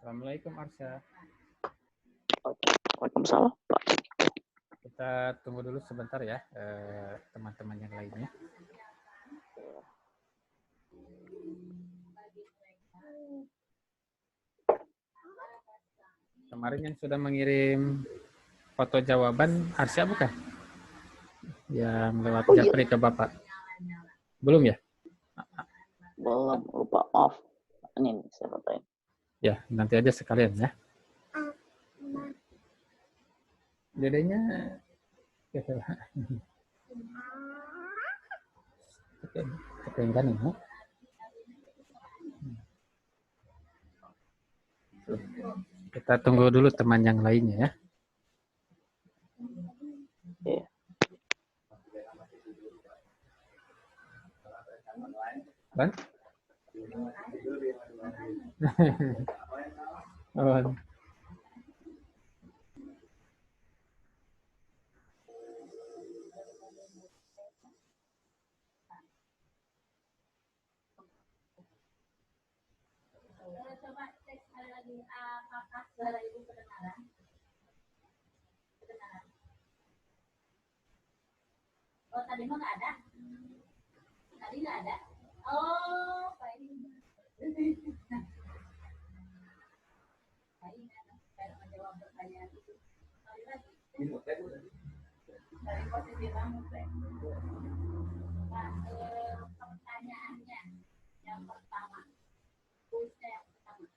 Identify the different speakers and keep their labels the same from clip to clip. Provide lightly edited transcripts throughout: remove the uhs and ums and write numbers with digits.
Speaker 1: Assalamualaikum Arsya.
Speaker 2: Waalaikumsalam.
Speaker 1: Kita tunggu dulu sebentar ya, teman-teman yang lainnya. Kemarin yang sudah mengirim foto jawaban Arsya bukan? Yang lewat Japri ke Bapak. Belum ya?
Speaker 2: Belum, lupa, maaf. Ini saya fotoin.
Speaker 1: Ya, nanti aja sekalian ya. Dedenya kepengen ya. Kita tunggu dulu teman yang lainnya ya.
Speaker 2: Iya.
Speaker 1: Ban? Oh.
Speaker 3: Coba cek sekali lagi apakah suara ibu kedengaran? Kedengaran. Oh, tadi mah nggak ada. Tadi nggak ada. Oh, Pak ini. Pak ini cara menjawab pertanyaan itu. Sekali lagi. Dari posisi rambut. Nah, pertanyaannya yang pertama. Kuisnya yang pertama.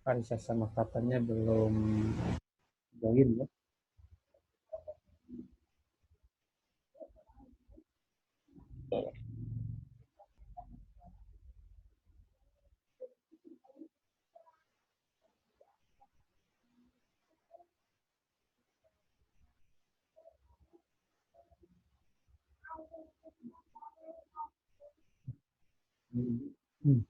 Speaker 1: Arisa sama katanya belum join ya. Hmm.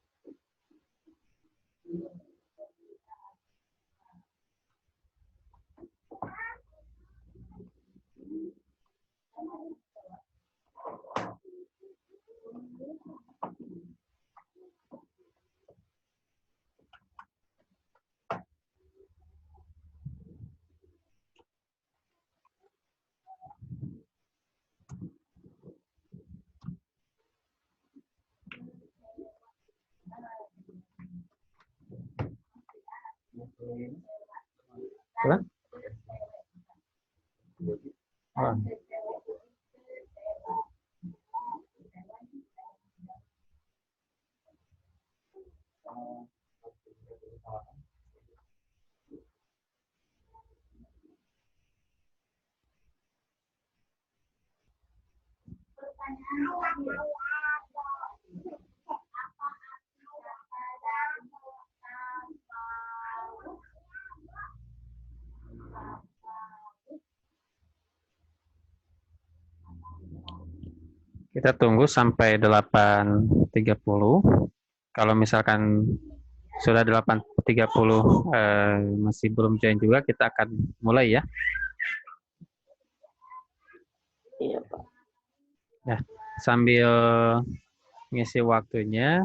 Speaker 1: Ulang? Oh. Kita tunggu sampai 8.30. Kalau misalkan sudah 8.30 masih belum join juga, kita akan mulai ya.
Speaker 2: Iya, Pak.
Speaker 1: Ya, sambil ngisi waktunya,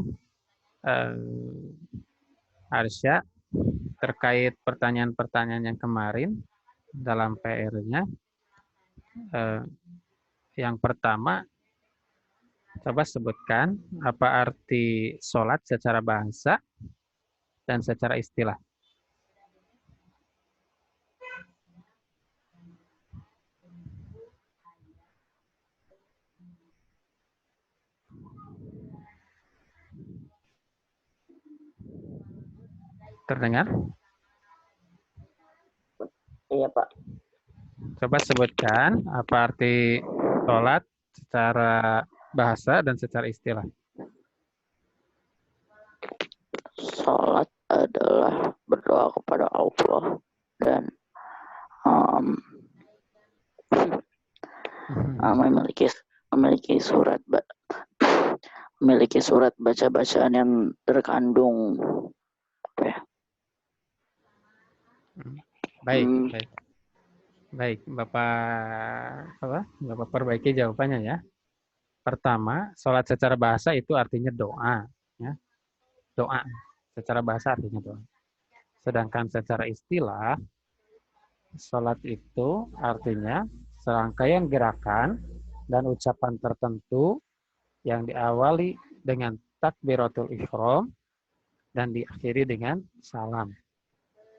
Speaker 1: Arsya, terkait pertanyaan-pertanyaan yang kemarin dalam PR-nya, yang pertama, coba sebutkan apa arti sholat secara bahasa dan secara istilah. Terdengar?
Speaker 2: Iya, Pak.
Speaker 1: Coba sebutkan apa arti sholat secara bahasa dan secara istilah.
Speaker 2: Salat adalah berdoa kepada Allah dan um, memiliki surat baca-bacaan yang terkandung apa ya?
Speaker 1: Baik, baik. Baik, Bapak perbaiki jawabannya ya. Pertama, sholat secara bahasa itu artinya doa, ya. Doa secara bahasa artinya doa. Sedangkan secara istilah, sholat itu artinya serangkaian gerakan dan ucapan tertentu yang diawali dengan takbiratul ihram dan diakhiri dengan salam.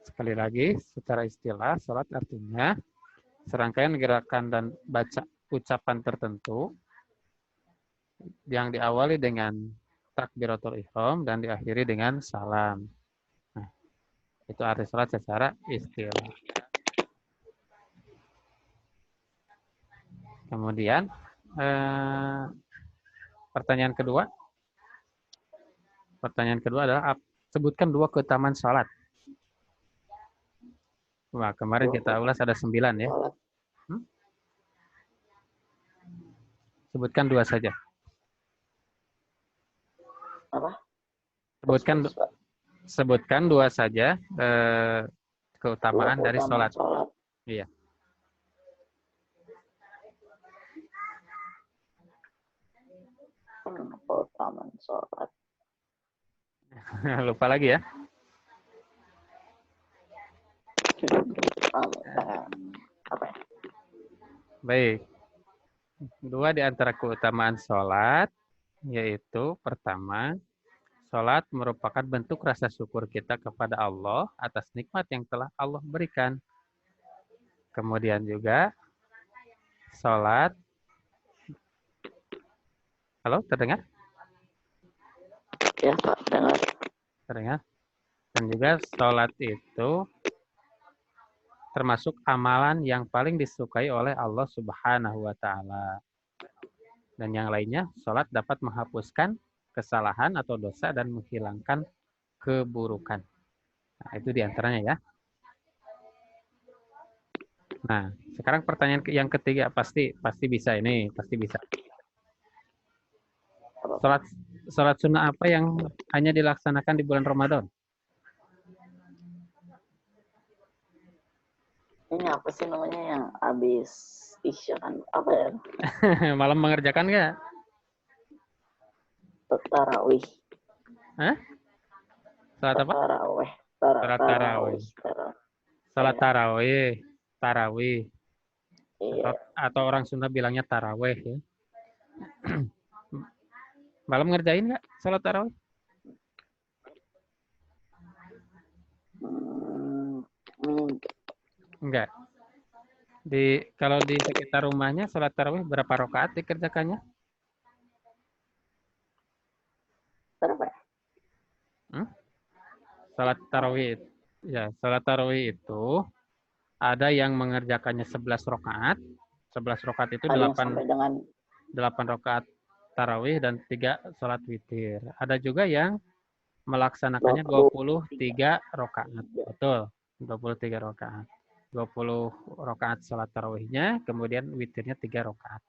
Speaker 1: Sekali lagi, secara istilah, sholat artinya serangkaian gerakan dan baca ucapan tertentu yang diawali dengan takbiratul ihram dan diakhiri dengan salam. Nah, itu arti sholat secara istilah. Kemudian, pertanyaan kedua. Pertanyaan kedua adalah, sebutkan 2 keutamaan sholat. Wah, kemarin kita ulas ada 9 ya. Sebutkan 2 saja.
Speaker 2: Apa?
Speaker 1: Sebutkan 2 saja keutamaan dari sholat. Iya.
Speaker 2: Keutamaan sholat.
Speaker 1: Lupa lagi ya.
Speaker 2: Apa ya?
Speaker 1: Baik. 2 di antara keutamaan sholat, yaitu pertama, sholat merupakan bentuk rasa syukur kita kepada Allah atas nikmat yang telah Allah berikan. Kemudian juga, sholat, halo, terdengar?
Speaker 2: Ya, Pak, dengar.
Speaker 1: Terdengar? Dan juga sholat itu termasuk amalan yang paling disukai oleh Allah Subhanahu wa Ta'ala. Dan yang lainnya, sholat dapat menghapuskan kesalahan atau dosa dan menghilangkan keburukan. Nah, itu diantaranya ya. Nah, sekarang pertanyaan yang ketiga pasti bisa ini, pasti bisa. sholat sunnah apa yang hanya dilaksanakan di bulan Ramadan?
Speaker 2: Ini apa sih namanya yang habis isya kan? Apa ya?
Speaker 1: Malam mengerjakan nggak?
Speaker 2: Tarawih.
Speaker 1: Hah? Sholat apa?
Speaker 2: Tarawih.
Speaker 1: Sholat tarawih. Sholat tarawih. Tarawih.
Speaker 2: Iya.
Speaker 1: Atau orang Sunda bilangnya taraweh ya. Malam ngerjain nggak sholat tarawih? Enggak. Kalau di sekitar rumahnya sholat tarawih berapa rakaat dikerjakannya?
Speaker 2: Berapa ya?
Speaker 1: Sholat tarawih. Ya, sholat tarawih itu ada yang mengerjakannya 11 rakaat. 11 rakaat itu
Speaker 2: Ada yang sampai dengan
Speaker 1: 8 rakaat tarawih dan 3 sholat witir. Ada juga yang melaksanakannya 23 rakaat. Betul, 23 rakaat. 20 rakaat sholat tarawihnya, kemudian witirnya 3 rakaat.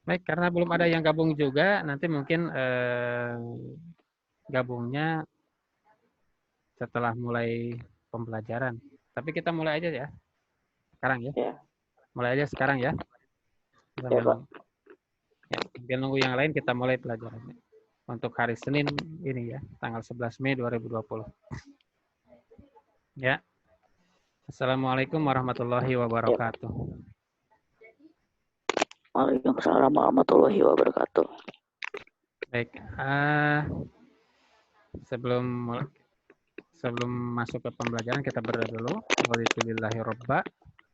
Speaker 1: Baik, karena belum ada yang gabung juga, nanti mungkin gabungnya setelah mulai pembelajaran. Tapi kita mulai aja ya, sekarang ya.
Speaker 2: ya.
Speaker 1: Mulai aja sekarang ya.
Speaker 2: Ya, Pak.
Speaker 1: Sambil nunggu yang lain kita mulai pelajarannya. Untuk hari Senin ini ya, tanggal 11 Mei 2020. Ya. Assalamualaikum warahmatullahi wabarakatuh.
Speaker 2: Waalaikumsalam warahmatullahi wabarakatuh.
Speaker 1: Baik. Sebelum masuk ke pembelajaran kita berdoa dulu. Walillahi robba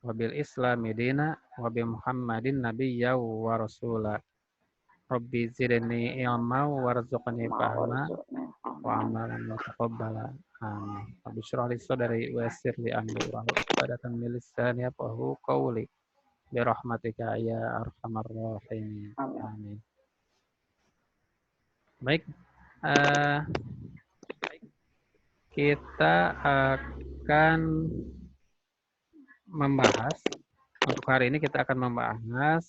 Speaker 1: wabil islami dina wabi muhammadin nabiyya wa rasula. Rabbi zidni ilma warzuqni fahma wa amalan mutaqabbala. Amin. Rabbi syrah li sadri wa yassir li amri wa hlul 'uqdatam min lisani yafqahu qawli. Bi rahmatika ya arhamar rahimin. Amin. Baik. Kita akan membahas, untuk hari ini kita akan membahas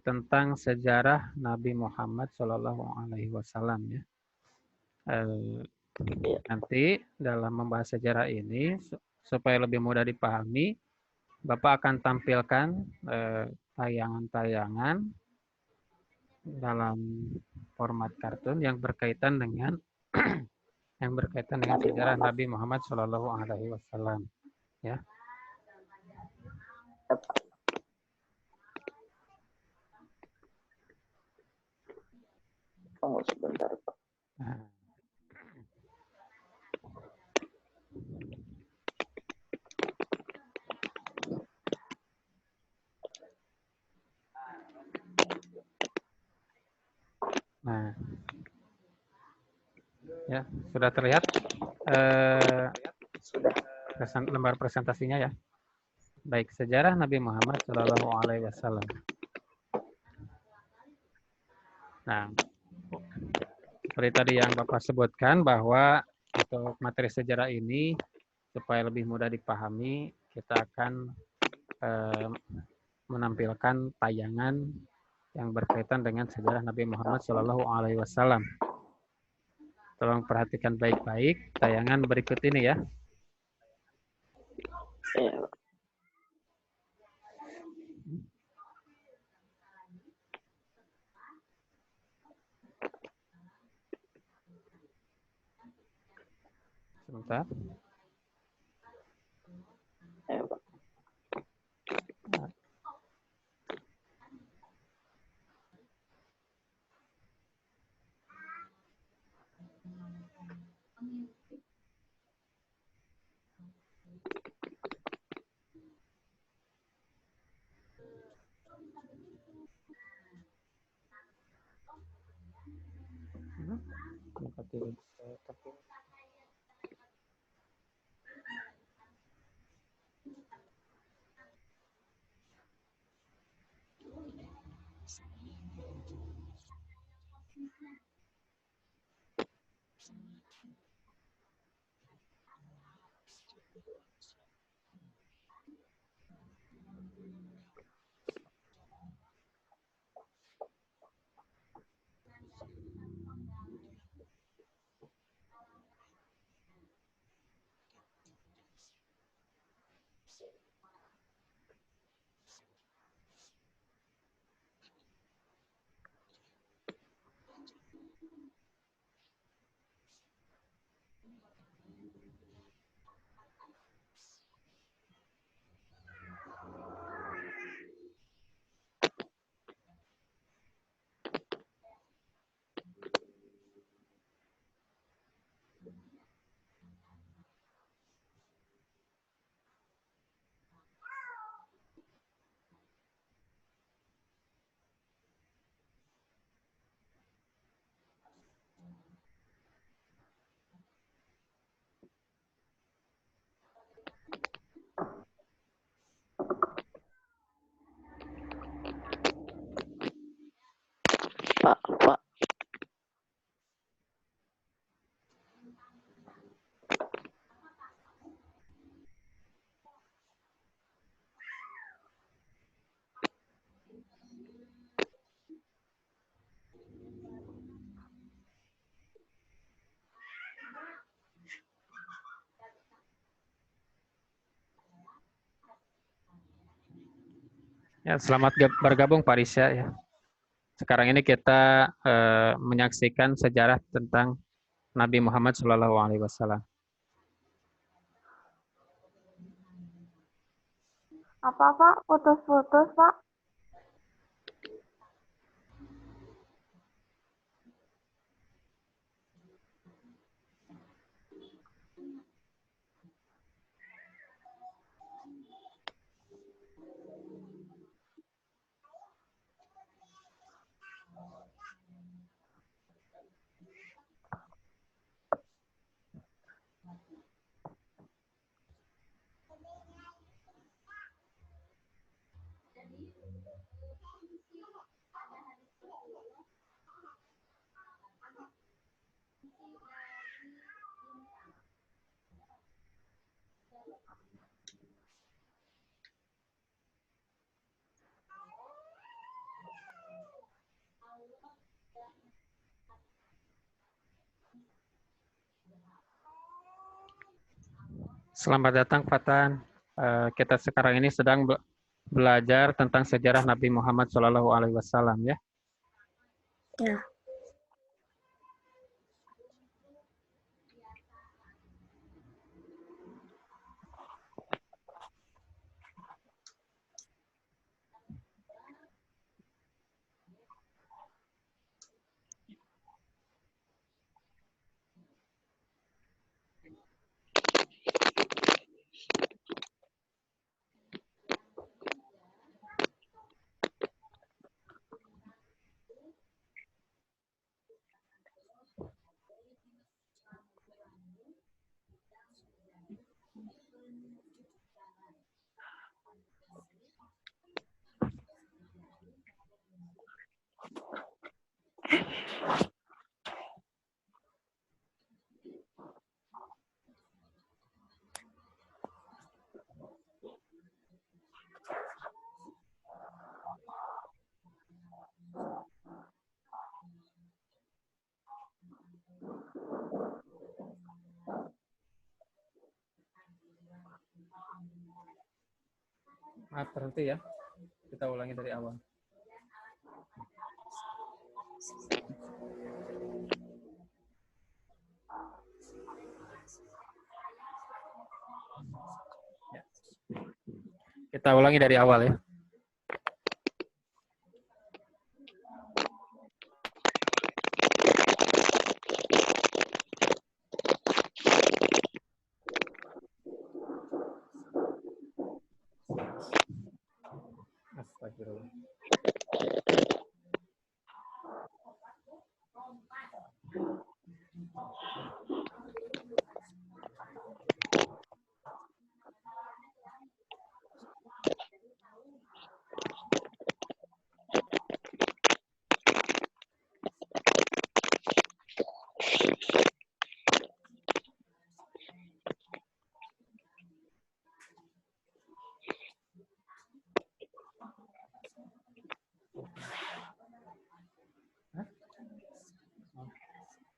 Speaker 1: tentang sejarah Nabi Muhammad SAW ya. Nanti dalam membahas sejarah ini supaya lebih mudah dipahami, Bapak akan tampilkan tayangan-tayangan dalam format kartun yang berkaitan dengan sejarah Nabi Muhammad SAW ya.
Speaker 2: Tunggu sebentar, Pak.
Speaker 1: Nah, ya sudah terlihat
Speaker 2: Sudah.
Speaker 1: lembar presentasinya ya. Baik, sejarah Nabi Muhammad SAW. Nah, seperti tadi yang Bapak sebutkan bahwa untuk materi sejarah ini supaya lebih mudah dipahami, kita akan menampilkan tayangan yang berkaitan dengan sejarah Nabi Muhammad SAW. Tolong perhatikan baik-baik tayangan berikut ini ya.
Speaker 2: Ya.
Speaker 1: Sebentar.
Speaker 2: Ya, Pak. Pak.
Speaker 1: Ya, selamat bergabung Pak Risya ya. Sekarang ini kita menyaksikan sejarah tentang Nabi Muhammad SAW.
Speaker 4: Apa Pak? Putus-putus Pak?
Speaker 1: Selamat datang Fatan. Kita sekarang ini sedang belajar tentang sejarah Nabi Muhammad SAW ya.
Speaker 4: Ya.
Speaker 1: Maaf terhenti ya. Kita ulangi dari awal. Ya. Kita ulangi dari awal ya. Astagfirullah.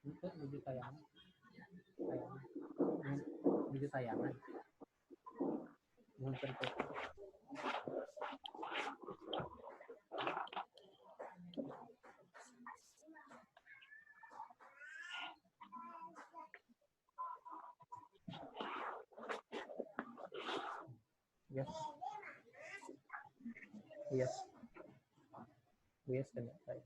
Speaker 1: Untuk biji tayangan. Biji tayangan. Belum tentu. Yes. Yes. Yes, dan saya.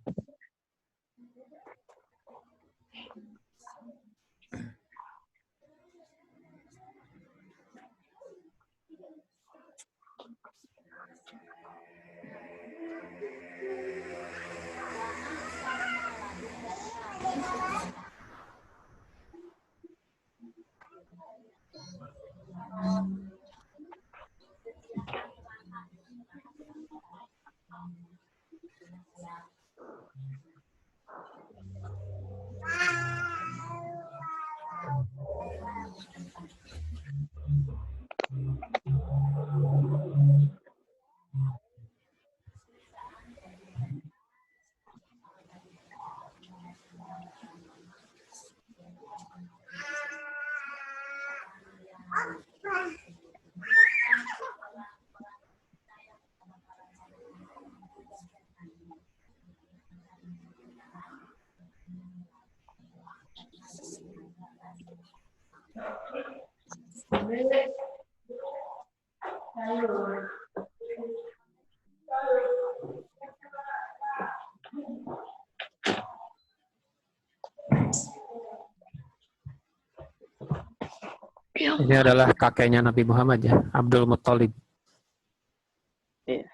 Speaker 1: Ini adalah kakeknya Nabi Muhammad ya, Abdul Muttalib.
Speaker 2: Iya.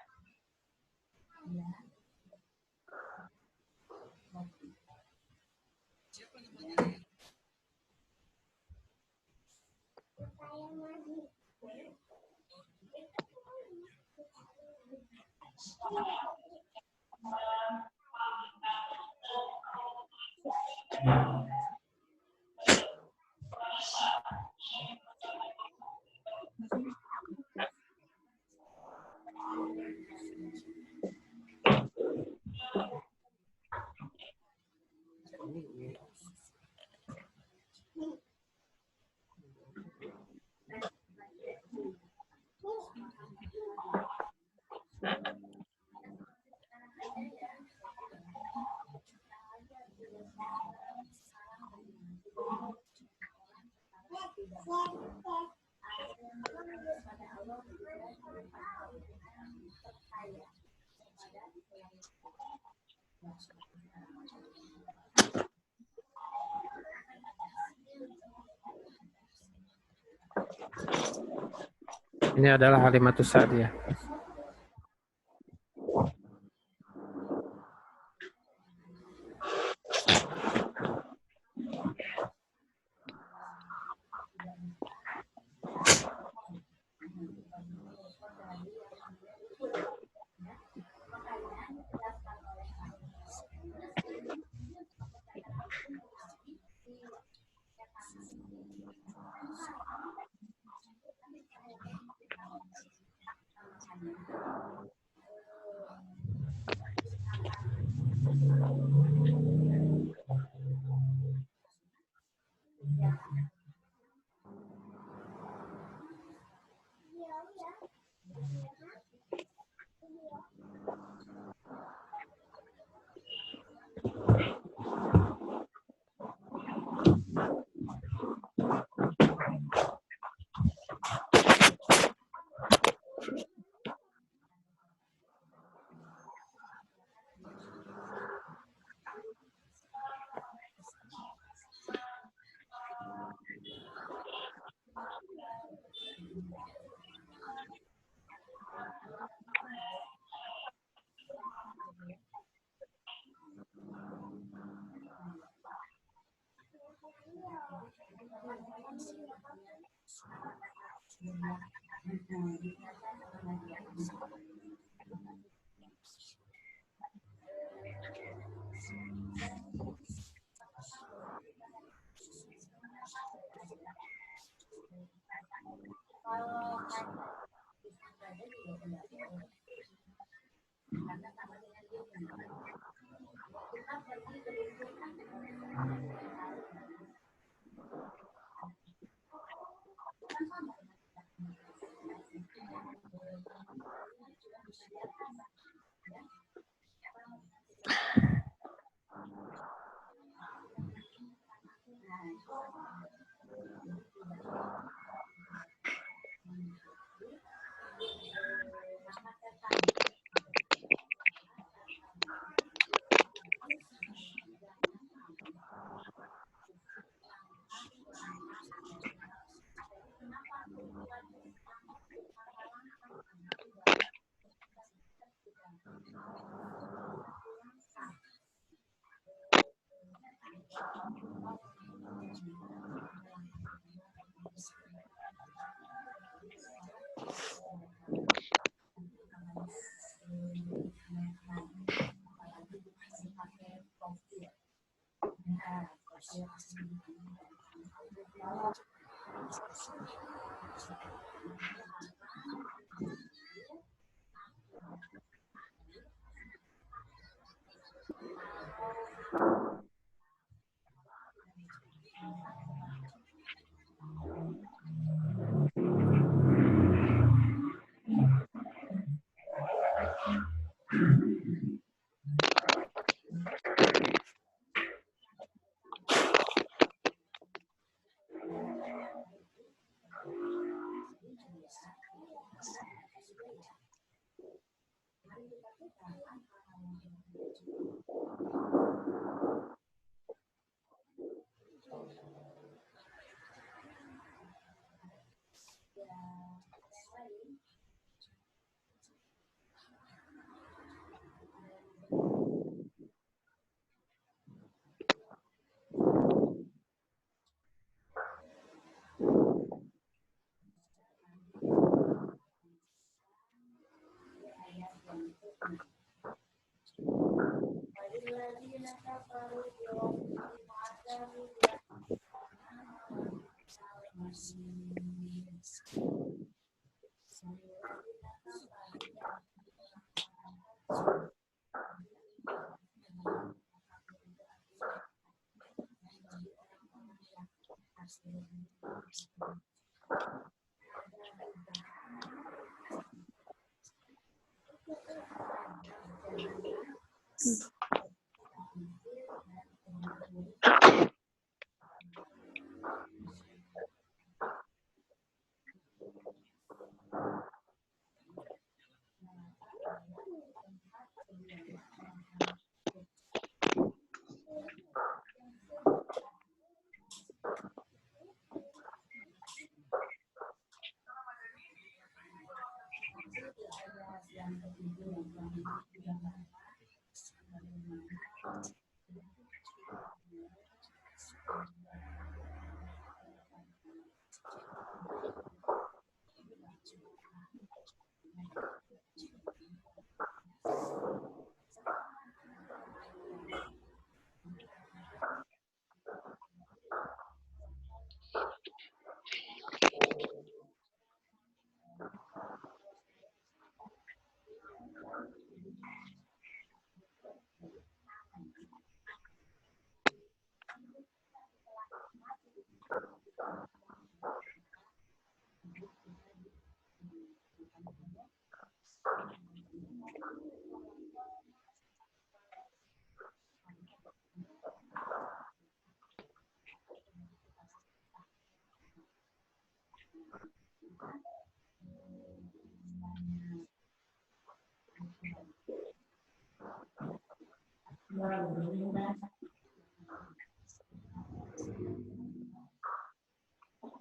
Speaker 1: Ini adalah Halimatus Sa'diyah.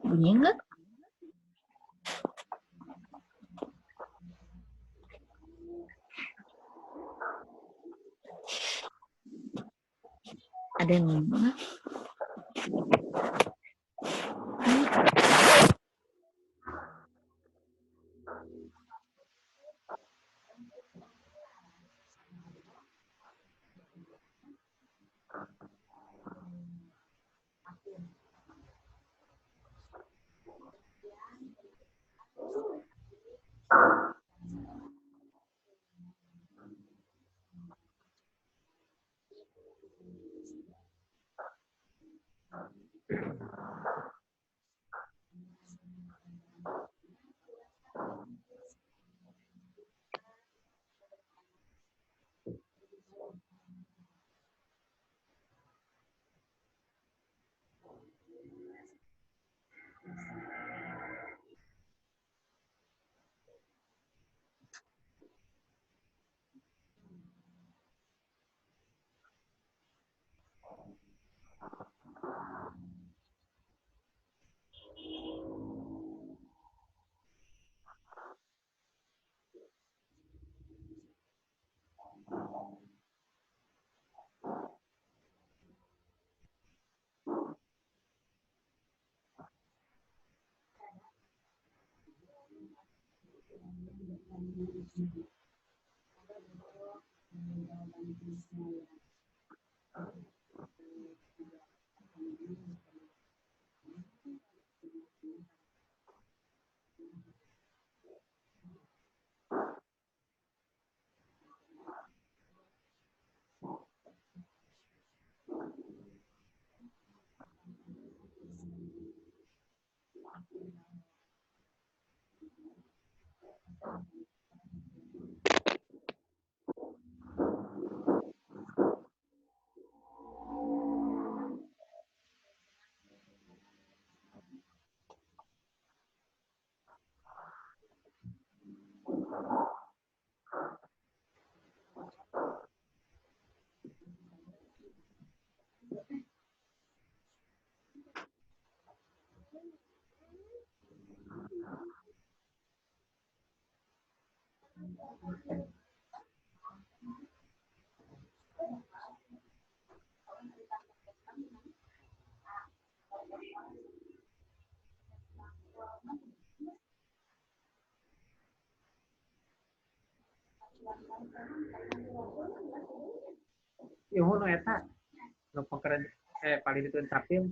Speaker 2: Bunyi enggak? Ada yang ngomong?
Speaker 1: Ilmu nu eta nu pengkeren paling dituin sapil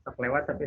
Speaker 1: sok lewat tapi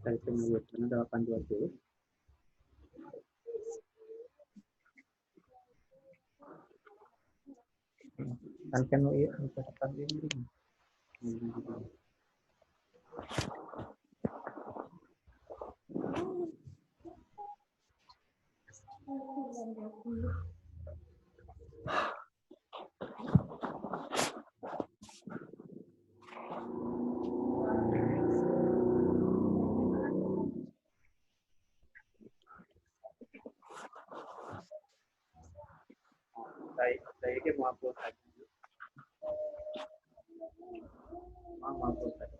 Speaker 1: dari kemudian 820 kan UI catatan ini. Saya ini mau upload lagi. Mau upload lagi.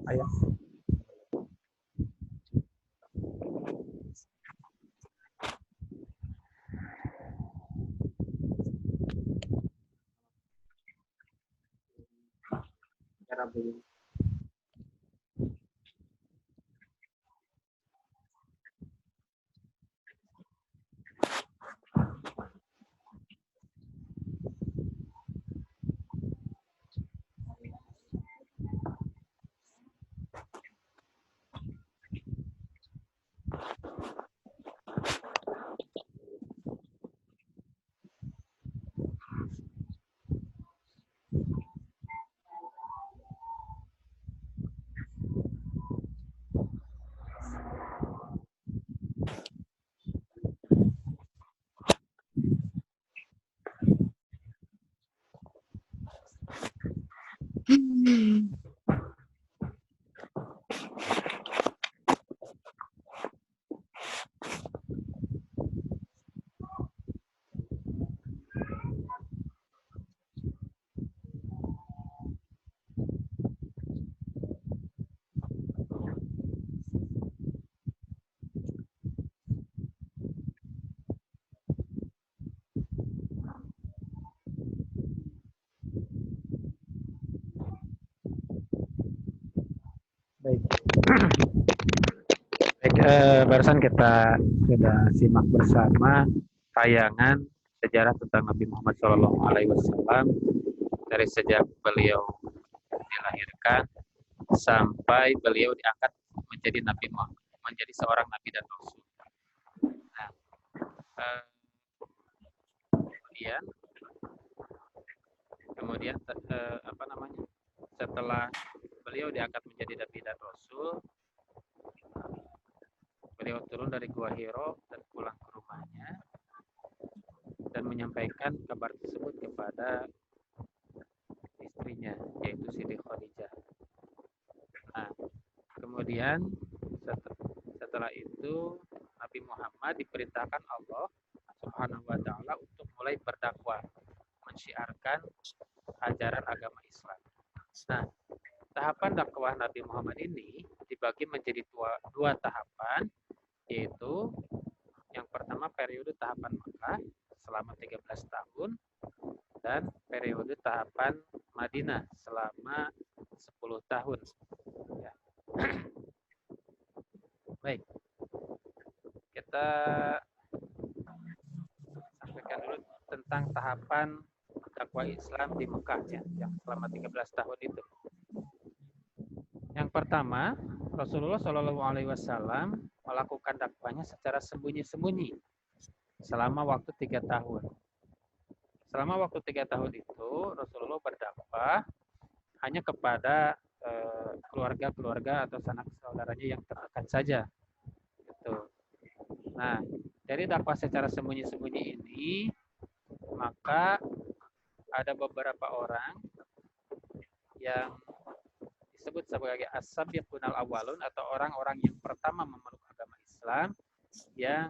Speaker 1: Ayo. Baik. Baik, barusan kita sudah simak bersama tayangan sejarah tentang Nabi Muhammad SAW dari sejak beliau dilahirkan sampai beliau diangkat menjadi Nabi Muhammad, menjadi seorang Nabi dan Rasul. Nah, kemudian apa namanya? Setelah beliau diangkat menjadi Nabi dan Rasul, beliau turun dari Gua Hiro dan pulang ke rumahnya dan menyampaikan kabar tersebut kepada istrinya, yaitu Siti Khadijah. Nah, kemudian setelah itu Nabi Muhammad diperintahkan Allah Subhanahu wa taala untuk mulai berdakwah, mensyiarkan ajaran agama Islam. Nah, tahapan dakwah Nabi Muhammad ini dibagi menjadi dua tahapan, yaitu yang pertama periode tahapan Makkah selama 13 tahun dan periode tahapan Madinah selama 10 tahun. Ya. Baik, kita sampaikan dulu tentang tahapan dakwah Islam di Mekah ya, yang selama 13 tahun itu. Yang pertama, Rasulullah SAW melakukan dakwahnya secara sembunyi-sembunyi selama waktu 3 tahun. Selama waktu 3 tahun itu, Rasulullah berdakwah hanya kepada keluarga-keluarga atau sanak saudaranya yang terdekat saja. Gitu. Nah, dari dakwah secara sembunyi-sembunyi ini, maka ada beberapa orang yang disebut sebagai as-sabiqunal awwalun atau orang-orang yang pertama memeluk agama Islam yang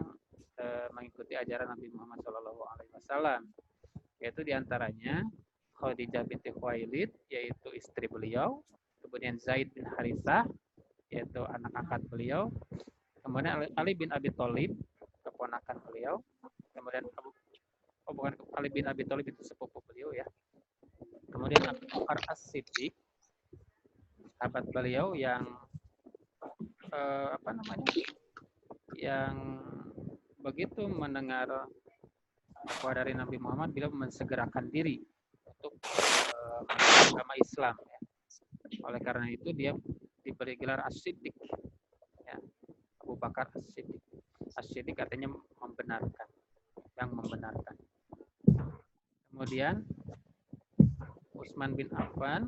Speaker 1: mengikuti ajaran Nabi Muhammad SAW, yaitu diantaranya Khadijah binti Khuwailid, yaitu istri beliau, kemudian Zaid bin Harithah, yaitu anak angkat beliau, kemudian Ali bin Abi Thalib, keponakan beliau, kemudian Ali bin Abi Thalib itu sepupu beliau ya, kemudian Abu Bakar As-Siddiq, sahabat beliau yang yang begitu mendengar dakwah dari Nabi Muhammad, beliau mensegerakan diri untuk agama Islam ya. Oleh karena itu dia diberi gelar As-Siddiq ya. Abu Bakar As-Siddiq. As-Siddiq artinya membenarkan, yang membenarkan. Kemudian Utsman bin Affan,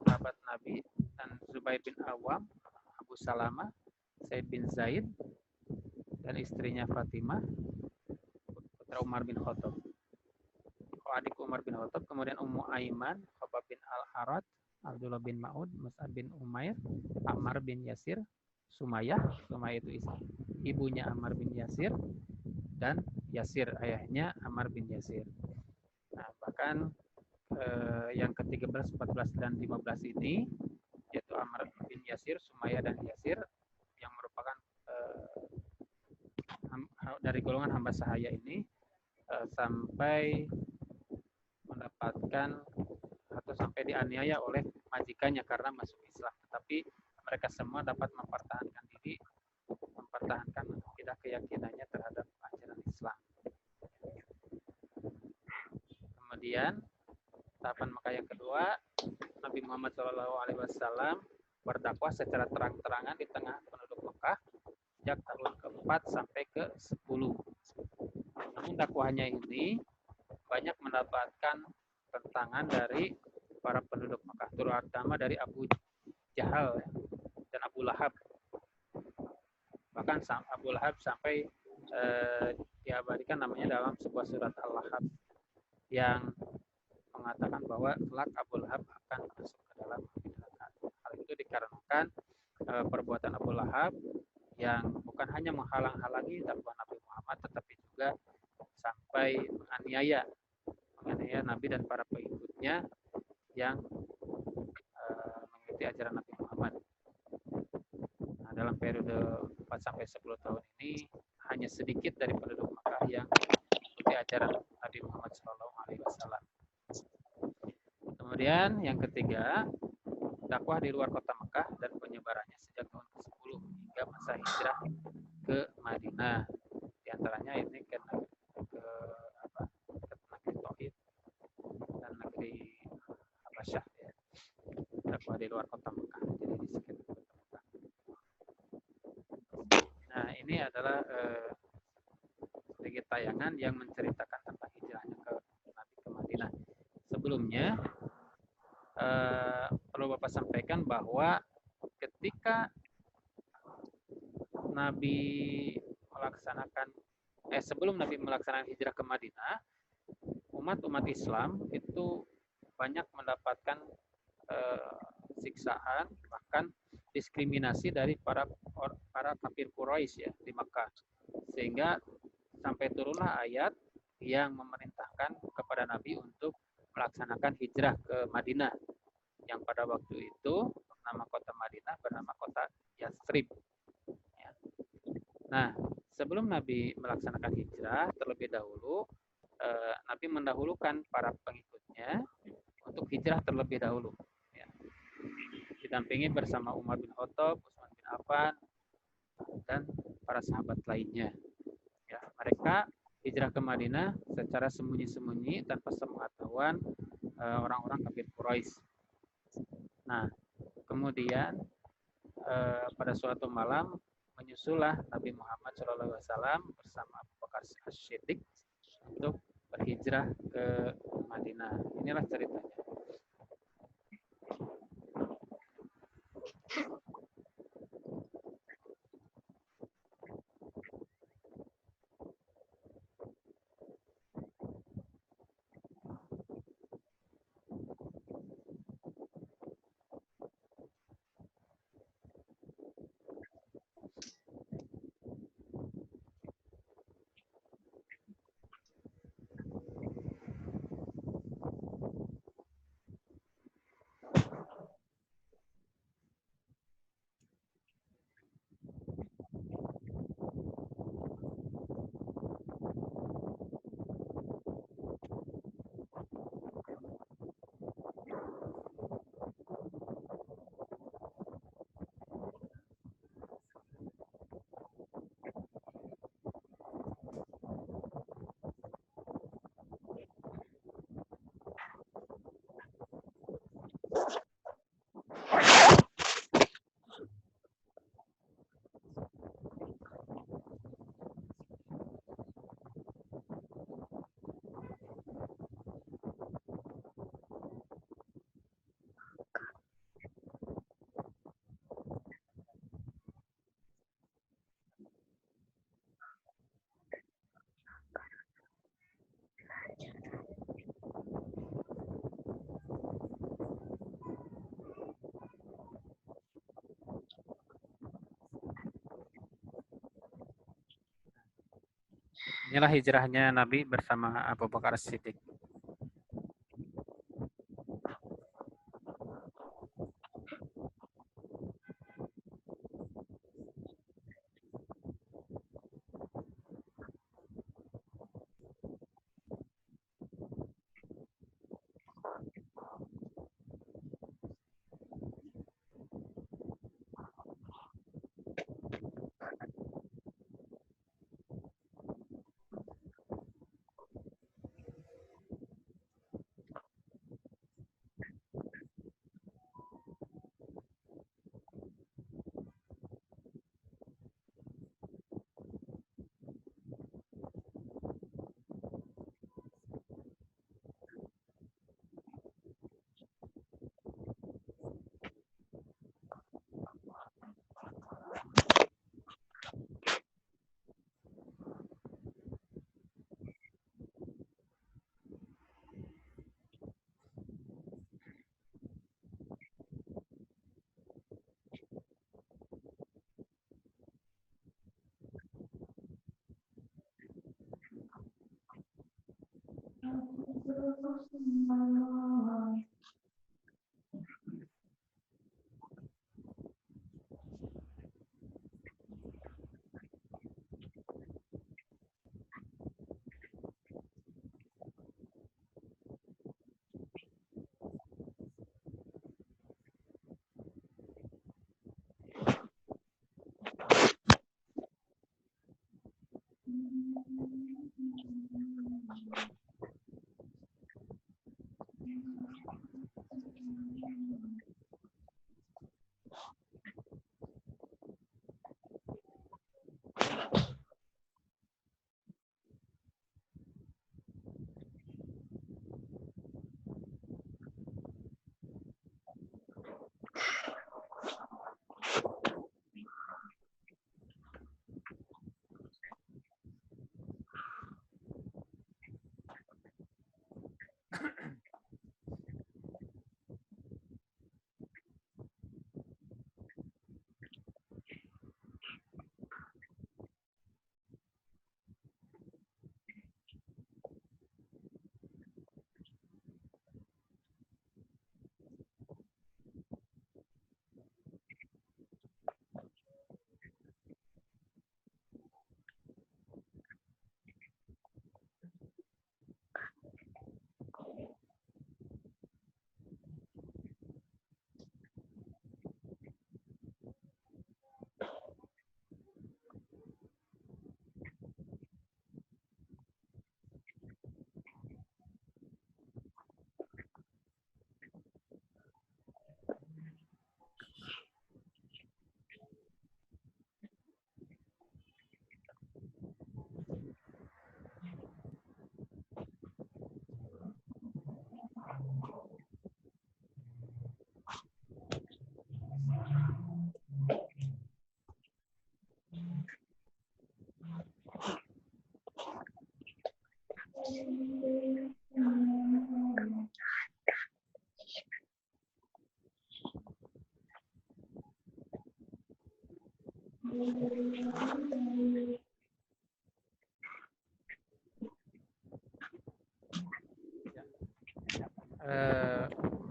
Speaker 1: sahabat Nabi, dan Zubair bin Awam, Abu Salamah, Said bin Zaid, dan istrinya Fatimah, putra Umar bin Khattab, adik Umar bin Khattab, kemudian Ummu Aiman, Khabbab bin Al-Harad, Abdullah bin Ma'ud, Mus'ab bin Umair, Ammar bin Yasir, Sumayyah itu ibunya Ammar bin Yasir, dan Yasir ayahnya Ammar bin Yasir. Nah, bahkan yang ke-13, 14, dan 15 ini Amr bin Yasir, Sumayyah dan Yasir yang merupakan dari golongan hamba sahaya ini sampai mendapatkan atau sampai dianiaya oleh majikannya karena masuk Islam. Tetapi mereka semua dapat mempertahankan diri, mempertahankan akidah keyakinannya terhadap ajaran Islam. Kemudian tahapan Makkah yang kedua, Nabi Muhammad SAW berdakwah secara terang-terangan di tengah penduduk Mekah sejak tahun ke-4 sampai ke-10. Namun dakwahnya ini banyak mendapatkan tentangan dari para penduduk Mekah, terutama dari Abu Jahal dan Abu Lahab. Bahkan Abu Lahab sampai diabadikan namanya dalam sebuah surat Al-Lahab yang mengatakan bahwa kelak Abu Lahab akan masuk ke dalam api neraka. Hal itu dikarenakan perbuatan Abu Lahab yang bukan hanya menghalang-halangi dakwah Nabi Muhammad, tetapi juga sampai menganiaya Nabi dan para pengikutnya yang mengikuti ajaran Nabi Muhammad. Nah, dalam periode 4 sampai 10 tahun ini hanya sedikit dari penduduk Makkah yang mengikuti ajaran Nabi Muhammad SAW. Kemudian yang ketiga, dakwah di luar kota Mekah dan penyebarannya sejak tahun ke-10 hingga masa hijrah ke Madinah. Di antaranya ini ke negeri Tauhid dan negeri Habasyah, ya. Dakwah di luar kota Mekah, jadi di sekitar kota Mekah. Nah, ini adalah sedikit tayangan yang menceritakan tentang hijrahnya ke Nabi ke Madinah. Sebelumnya perlu Bapak sampaikan bahwa ketika sebelum Nabi melaksanakan hijrah ke Madinah, umat Islam itu banyak mendapatkan siksaan, bahkan diskriminasi dari para kafir Quraisy, ya, di Makkah, sehingga sampai turunlah ayat yang memerintahkan kepada Nabi untuk melaksanakan hijrah ke Madinah, yang pada waktu itu nama kota Madinah bernama kota Yathrib. Ya. Nah, sebelum Nabi melaksanakan hijrah, terlebih dahulu Nabi mendahulukan para pengikutnya untuk hijrah terlebih dahulu. Ya. Didampingi bersama Umar bin Khattab, Utsman bin Affan, dan para sahabat lainnya. Ya, mereka hijrah ke Madinah secara sembunyi-sembunyi tanpa sepengetahuan orang-orang kafir Quraisy. Nah, kemudian pada suatu malam menyusullah Nabi Muhammad SAW bersama Abu Bakar As-Siddiq untuk berhijrah ke Madinah. Inilah ceritanya. Inilah hijrahnya Nabi bersama Abu Bakar As-Siddiq.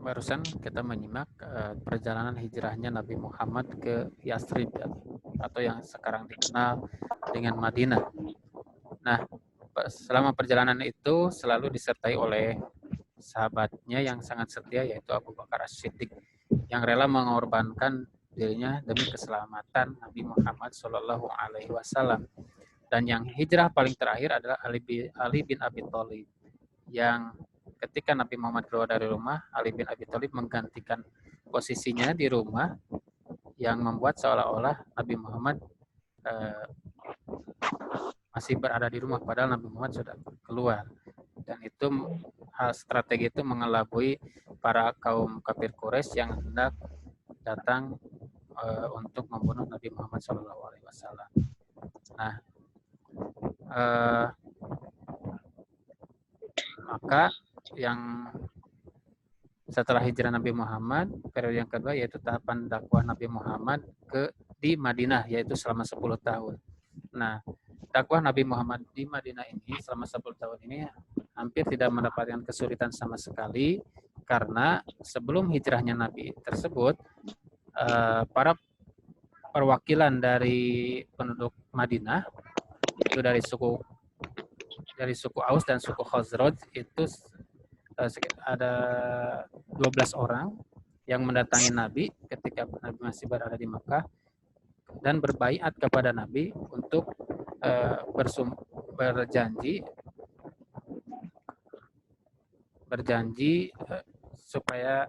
Speaker 1: Barusan kita menyimak perjalanan hijrahnya Nabi Muhammad ke Yathrib atau yang sekarang dikenal dengan Madinah. Nah, selama perjalanan itu selalu disertai oleh sahabatnya yang sangat setia, yaitu Abu Bakar As-Siddiq, yang rela mengorbankan dirinya demi keselamatan Nabi Muhammad SAW. Dan yang hijrah paling terakhir adalah Ali bin Abi Thalib, yang ketika Nabi Muhammad keluar dari rumah, Ali bin Abi Thalib menggantikan posisinya di rumah, yang membuat seolah-olah Nabi Muhammad masih berada di rumah, padahal Nabi Muhammad sudah keluar. Dan itu strategi itu mengelabui para kaum kafir Quraisy yang hendak datang untuk membunuh Nabi Muhammad SAW. Nah, maka yang setelah hijrah Nabi Muhammad, periode yang kedua yaitu tahapan dakwah Nabi Muhammad di Madinah, yaitu selama 10 tahun. Nah, dakwah Nabi Muhammad di Madinah ini selama 10 tahun ini hampir tidak mendapatkan kesulitan sama sekali, karena sebelum hijrahnya Nabi tersebut, para perwakilan dari penduduk Madinah, itu dari suku Aus dan suku Khazraj, itu ada 12 orang yang mendatangi Nabi ketika Nabi masih berada di Makkah dan berbaiat kepada Nabi untuk berjanji supaya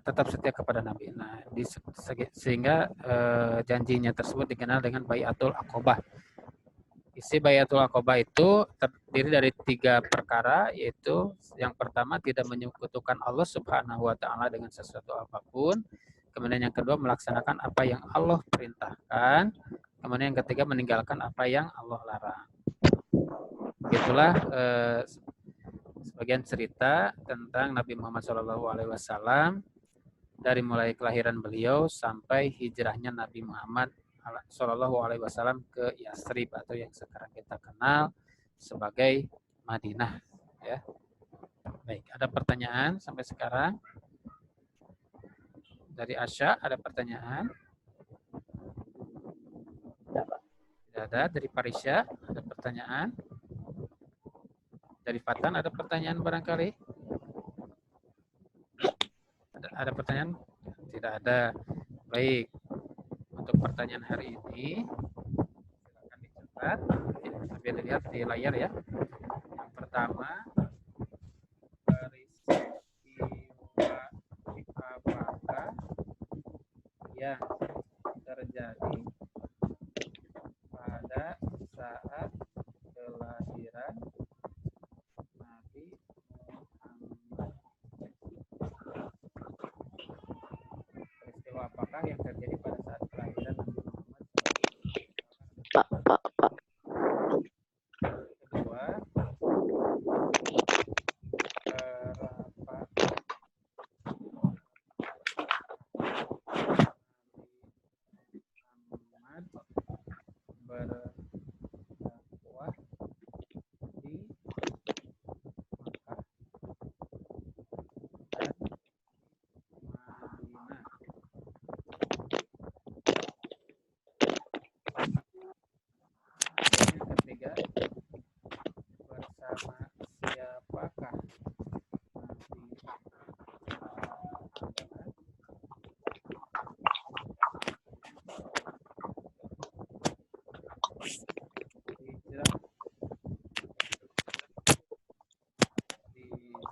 Speaker 1: tetap setia kepada Nabi. Nah, sehingga janjinya tersebut dikenal dengan Baiatul Aqobah. Isi Baiatul Aqobah itu terdiri dari 3 perkara, yaitu yang pertama tidak menyekutukan Allah Subhanahu wa taala dengan sesuatu apapun. Kemudian yang kedua melaksanakan apa yang Allah perintahkan. Kemudian yang ketiga meninggalkan apa yang Allah larang. Itulah sebagian cerita tentang Nabi Muhammad SAW dari mulai kelahiran beliau sampai hijrahnya Nabi Muhammad SAW ke Yathrib atau yang sekarang kita kenal sebagai Madinah. Ya. Baik, ada pertanyaan sampai sekarang? Dari Asya ada pertanyaan? Tidak ada. Dari Parisya ada pertanyaan? Dari Fatan ada pertanyaan barangkali? Ada pertanyaan? Tidak ada. Baik. Untuk pertanyaan hari ini, silakan dicatat. Sambil lihat di layar ya. Yang pertama, peristiwa apakah yang terjadi pada saat kelahiran Nabi Muhammad? Peristiwa apakah yang terjadi pada saat kelahiran Nabi Muhammad?
Speaker 2: Pak.
Speaker 1: Kedua, kenapa Nabi Muhammad berdakwah di Makkah dan Madinah? Yang ketiga, bersama siapakah Nabi Muhammad hijrah di peristiwa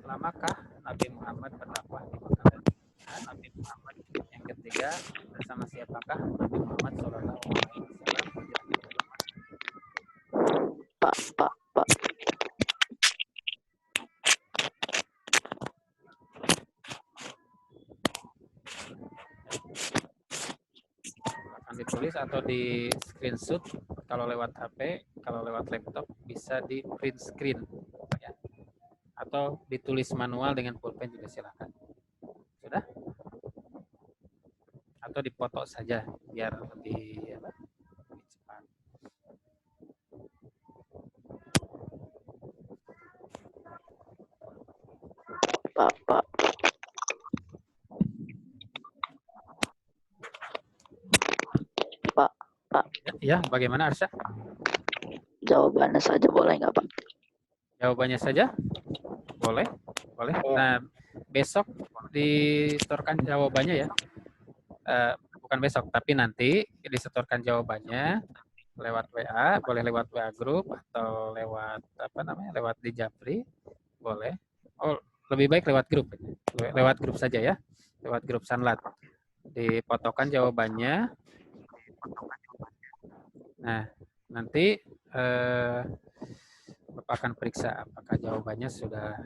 Speaker 1: lamakah Nabi Muhammad berdakwah di Makkah dan Madinah? Nabi Muhammad. Yang ketiga, bersama siapakah Nabi Muhammad Shallallahu Alaihi Wasallam hijrah ke Madinah?
Speaker 2: Pak.
Speaker 1: Akan ditulis atau di screenshot kalau lewat HP, kalau lewat laptop bisa di print screen ya. Atau ditulis manual dengan pulpen juga silakan. Sudah? Atau dipoto saja biar lebih cepat.
Speaker 2: Pak.
Speaker 1: Ya, bagaimana Arsya?
Speaker 2: Jawabannya saja boleh nggak, Pak?
Speaker 1: Jawabannya saja? Boleh. Nah, besok disetorkan jawabannya ya. Bukan besok, tapi nanti disetorkan jawabannya lewat WA, boleh lewat WA grup atau lewat lewat di Japri, boleh. Oh, lebih baik lewat grup saja ya, lewat grup Sanlat. Dipotokan jawabannya. Nah, nanti Bapak akan periksa apakah jawabannya sudah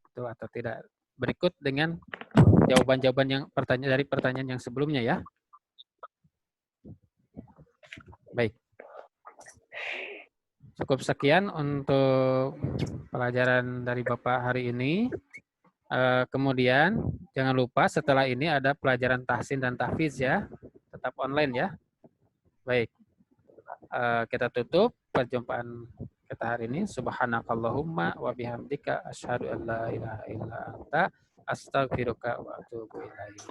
Speaker 1: betul atau tidak. Berikut dengan jawaban-jawaban yang dari pertanyaan yang sebelumnya ya. Baik. Cukup sekian untuk pelajaran dari Bapak hari ini. Kemudian jangan lupa setelah ini ada pelajaran tahsin dan tahfiz ya. Tetap online ya. Baik. Kita tutup perjumpaan kita hari ini. Subhanakallahumma wa bihamdika asyhadu an la ilaha illa anta astaghfiruka wa atubu ilaik.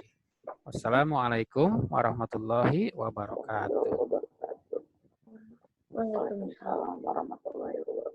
Speaker 1: Wassalamualaikum warahmatullahi wabarakatuh.
Speaker 2: Waalaikumsalam warahmatullahi wabarakatuh.